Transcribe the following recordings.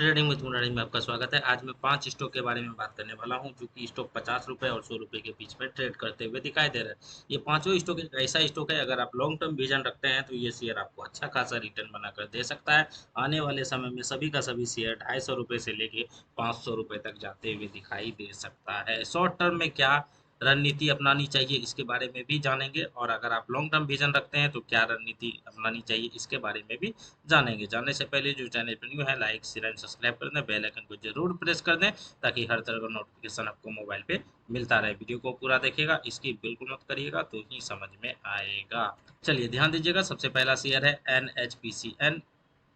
Trading with Murari में आपका स्वागत है। आज मैं 5 स्टॉक के बारे में बात करने वाला हूं जो कि स्टॉक 50 रुपए और 100 रुपए के बीच में ट्रेड करते हुए दिखाई दे रहा है। ये पांचों स्टॉक एक ऐसा स्टॉक है, अगर आप लॉन्ग टर्म विजन रखते हैं तो ये शेयर आपको अच्छा खासा रिटर्न बनाकर दे सकता है। आने वाले समय में सभी का सभी शेयर 250 रुपए से लेके 500 रुपए तक जाते हुए दिखाई दे सकता है। शॉर्ट टर्म में क्या रणनीति अपनानी चाहिए इसके बारे में भी जानेंगे, और अगर आप लॉन्ग टर्म विजन रखते हैं तो क्या रणनीति अपनानी चाहिए इसके बारे में भी जानेंगे। जानने से पहले जो चैनल पर न्यू है, लाइक शेयर एंड सब्सक्राइब कर दें, बेल आइकन को जरूर प्रेस कर दें ताकि हर तरह का नोटिफिकेशन आपको मोबाइल पे मिलता रहे। वीडियो को पूरा देखिएगा, इसकी बिल्कुल मत करिएगा तो ही समझ में आएगा। चलिए ध्यान दीजिएगा। सबसे पहला शेयर है एनएचपीसी।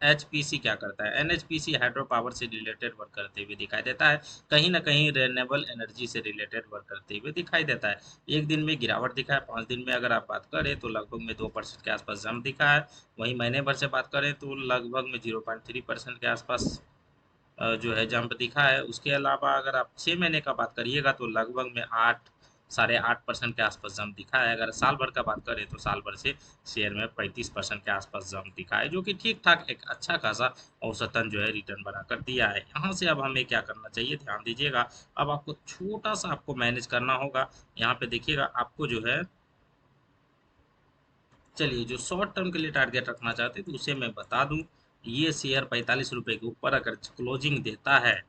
एनएचपीसी क्या करता है? एनएचपीसी हाइड्रो पावर से रिलेटेड वर्क करते हुए दिखाई देता है। कहीं ना कहीं रिन्यूएबल एनर्जी से रिलेटेड वर्क करते हुए दिखाई देता है। एक दिन में गिरावट दिखा है, 5 दिन में अगर आप बात करें तो लगभग में 2% के आसपास जंप दिखा है। वहीं महीने भर से बात करें तो लगभग में 0.3% के आसपास जो है जंप दिखा है। उसके अलावा अगर आप 6 महीने का बात करिएगा तो लगभग में 8 साढ़े 8% के आसपास जंप दिखा है। अगर साल भर का बात करें तो साल भर से शेयर में 35% के आसपास जंप दिखा है, जो कि ठीक ठाक एक अच्छा खासा औसतन जो है रिटर्न बनाकर दिया है। यहाँ से अब हमें क्या करना चाहिए, ध्यान दीजिएगा। अब आपको छोटा सा आपको मैनेज करना होगा। यहाँ पे देखिएगा आपको जो है, चलिए जो शॉर्ट टर्म के लिए टारगेट रखना चाहते हैं तो उसे मैं बता दूं। ये शेयर 45 रुपए के ऊपर अगर क्लोजिंग देता है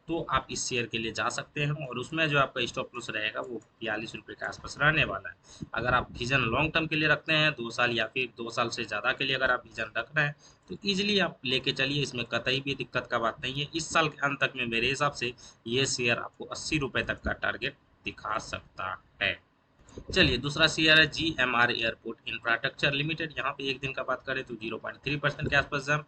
तो आप इस शेयर के लिए जा सकते हैं, और उसमें जो आपका स्टॉप लॉस रहेगा वो 42 रुपए के आसपास रहने वाला है। अगर आप विजन लॉन्ग टर्म के लिए रखते हैं, 2 साल या फिर 2 साल से ज़्यादा के लिए अगर आप विजन रख रहे हैं तो ईजिली आप लेके चलिए। इसमें कतई भी दिक्कत का बात नहीं है। इस साल के अंत तक में मेरे हिसाब से ये शेयर आपको 80 रुपए तक का टारगेट दिखा सकता है। चलिए दूसरा शेयर है जीएमआर एयरपोर्ट इंफ्रास्ट्रक्चर लिमिटेड। यहाँ पे एक दिन का बात करें तो 0.3% के आसपास जंप,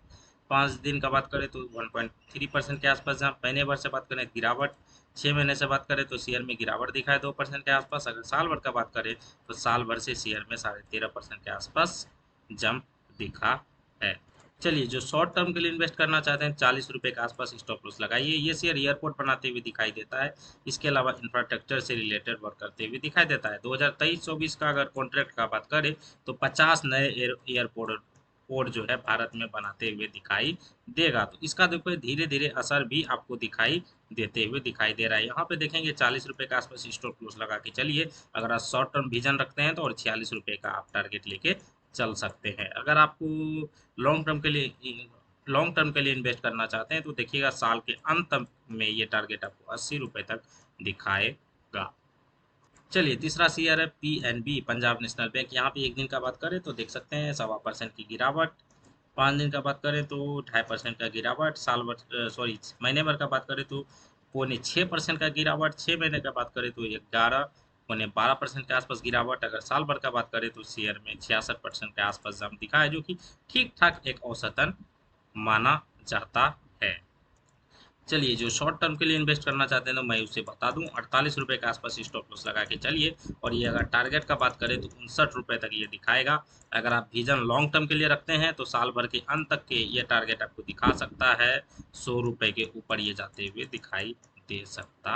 5 दिन का बात करें तो 1.3% के आसपास जंप, महीने भर से बात करें गिरावट, 6 महीने से बात करें तो शेयर में गिरावट दिखा है 2% के आसपास। अगर साल भर का बात करें तो साल भर से शेयर में 13.5% के आसपास जंप दिखा है। चलिए जो शॉर्ट टर्म के लिए इन्वेस्ट करना चाहते हैं, 40 रुपए के आसपास स्टॉप लॉस लगाइए। ये शेयर एयरपोर्ट बनाते हुए दिखाई देता है। इसके अलावा इंफ्रास्ट्रक्चर से रिलेटेड वर्क करते हुए दिखाई देता है। 2023-24 का अगर कॉन्ट्रैक्ट का बात करें तो 50 नए एयरपोर्ट पोर्ट जो है भारत में बनाते हुए दिखाई देगा। तो इसका देखो धीरे धीरे असर भी आपको दिखाई देते हुए दिखाई दे रहा है। यहाँ पे देखेंगे 40 रुपए के आसपास स्टॉप लॉस लगा के चलिए। अगर आप शॉर्ट टर्म विजन रखते हैं तो, और 46 रुपए का आप टारगेट लेके चल सकते हैं। अगर आपको लॉन्ग टर्म के लिए इन्वेस्ट करना चाहते हैं तो देखिएगा साल के अंत में ये टारगेट आपको 80 रुपए तक दिखाएगा। चलिए तीसरा शेयर है पीएनबी, पंजाब नेशनल बैंक। यहाँ पे एक दिन का बात करें तो देख सकते हैं 1.25% की गिरावट, 5 दिन का बात करें तो 2.5% का गिरावट, साल भर सॉरी महीने भर का बात करें तो 0.6% का गिरावट, 6 महीने का बात करें तो 11.12% के आसपास गिरावट। अगर साल भर का बात करें तो शेयर में 66% के आसपास जम दिखा है, जो कि ठीक ठाक एक औसतन माना जाता है। चलिए जो शॉर्ट टर्म के लिए इन्वेस्ट करना चाहते हैं तो मैं उसे बता दूं, 48 रुपए के आसपास स्टॉप लॉस लगा के चलिए। और ये अगर टारगेट का बात करें तो 59 रुपए तक ये दिखाएगा। अगर आप विजन लॉन्ग टर्म के लिए रखते हैं तो साल भर के अंत तक के ये टारगेट आपको दिखा सकता है। 100 रुपए के ऊपर ये जाते हुए दिखाई दे सकता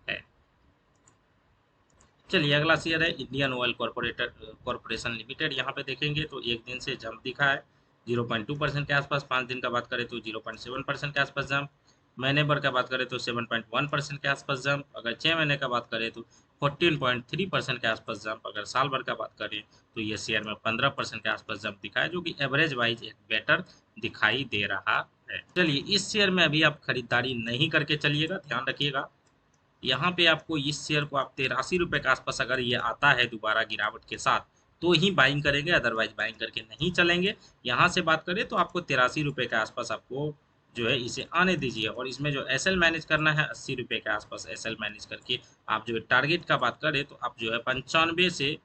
है। चलिए अगला शेयर है इंडियन ऑयल कॉरपोरेशन लिमिटेड। यहाँ पे देखेंगे तो एक दिन से जंप दिखा है 0.2% के आसपास, 5 दिन का बात करें तो 0.7% के आसपास जंप, महीने भर का बात करें तो 7.1% के आसपास जंप, अगर 6 महीने का बात करें तो 14.3% के आसपास जंप, अगर साल भर का बात करें तो ये शेयर में 15% के आसपास जंप दिखा है, जो कि एवरेज वाइज एक बेटर दिखाई दे रहा है। चलिए इस शेयर में अभी आप खरीदारी नहीं करके चलिएगा, ध्यान रखिएगा। यहाँ पे आपको इस शेयर को आप 83 रुपए के आसपास अगर ये आता है दोबारा गिरावट के साथ तो ही बाइंग करेंगे, अदरवाइज बाइंग करके नहीं चलेंगे। यहाँ से बात करें तो आपको 83 रुपए के आसपास आपको जो है इसे आने दीजिए, और इसमें जो एसएल मैनेज करना है 80 रुपए के आसपास एसएल मैनेज करके आप जो टारगेट का बात करें तो आप जो है 95 से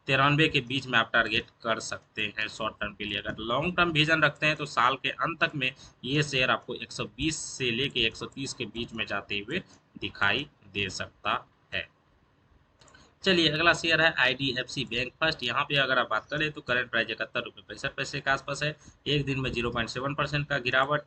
93 के बीच में आप टारगेट कर सकते हैं शॉर्ट टर्म के लिए। अगर लॉन्ग टर्म विजन रखते हैं तो साल के अंत तक में ये शेयर आपको 120 से लेके 130 के बीच में जाते हुए दिखाई दे सकता है। चलिए अगला शेयर है आईडीएफसी बैंक फर्स्ट। यहाँ पे अगर आप बात करें तो करंट प्राइस 71 रुपये 65 पैसे के आसपास है। एक दिन में 0.7% का गिरावट,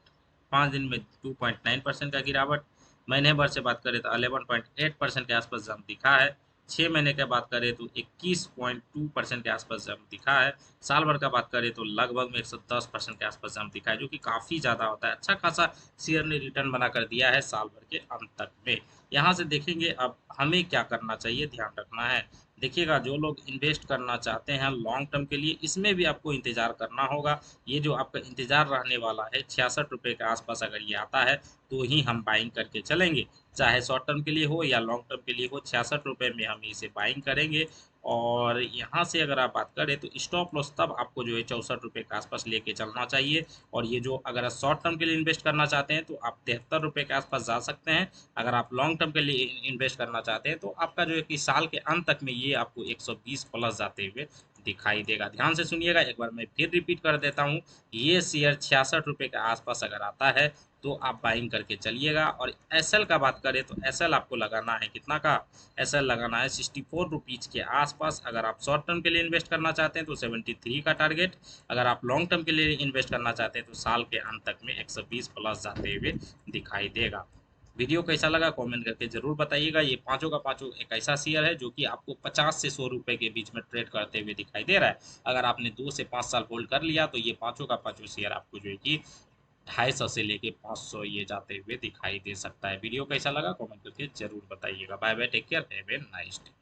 5 दिन में 2.9% का गिरावट, महीने भर से बात करें तो 11.8% के आसपास जंप दिखा है, 6 महीने की बात करें तो 21.2% के आसपास जंप दिखा है। साल भर का बात करें तो लगभग में 110% के आसपास जंप दिखा है, जो कि काफ़ी ज़्यादा होता है। अच्छा खासा शेयर ने रिटर्न बना कर दिया है साल भर के अंत तक में। यहाँ से देखेंगे अब हमें क्या करना चाहिए, ध्यान रखना है। देखिएगा, जो लोग इन्वेस्ट करना चाहते हैं लॉन्ग टर्म के लिए, इसमें भी आपको इंतज़ार करना होगा। ये जो आपका इंतज़ार रहने वाला है 66 रुपये के आसपास, अगर ये आता है तो ही हम बाइंग करके चलेंगे। चाहे शॉर्ट टर्म के लिए हो या लॉन्ग टर्म के लिए हो, 66 रुपये में हम इसे बाइंग करेंगे। और यहाँ से अगर आप बात करें तो स्टॉप लॉस तब आपको जो है 64 रुपये के आसपास लेके चलना चाहिए। और ये जो अगर आप शॉर्ट टर्म के लिए इन्वेस्ट करना चाहते हैं तो आप 73 रुपये के आसपास जा सकते हैं। अगर आप लॉन्ग टर्म के लिए इन्वेस्ट करना चाहते हैं तो आपका जो है कि साल के अंत तक में ये आपको 120 प्लस जाते हुए दिखाई देगा। ध्यान से सुनिएगा, एक बार मैं फिर रिपीट कर देता हूँ। ये शेयर 66 रुपये के आसपास अगर आता है तो आप बाइंग करके चलिएगा। और एसएल का बात करें तो एसएल आपको लगाना है कितना का, एसएल लगाना है 64 रुपीज़ के आसपास। अगर आप शॉर्ट टर्म के लिए इन्वेस्ट करना चाहते हैं तो 73 का टारगेट। अगर आप लॉन्ग टर्म के लिए इन्वेस्ट करना चाहते हैं तो साल के अंत तक में 120 प्लस जाते हुए दिखाई देगा। वीडियो कैसा लगा कमेंट करके ज़रूर बताइएगा। ये पाँचों का पाँचों एक ऐसा शेयर है जो कि आपको 50 से 100 रुपए के बीच में ट्रेड करते हुए दिखाई दे रहा है। अगर आपने 2 से 5 साल होल्ड कर लिया तो ये पाँचों का पाँचों शेयर आपको जो है कि 250 से लेके 500 ये जाते हुए दिखाई दे सकता है। वीडियो कैसा लगा कमेंट करके ज़रूर बताइएगा। Bye bye, take care, have a nice day.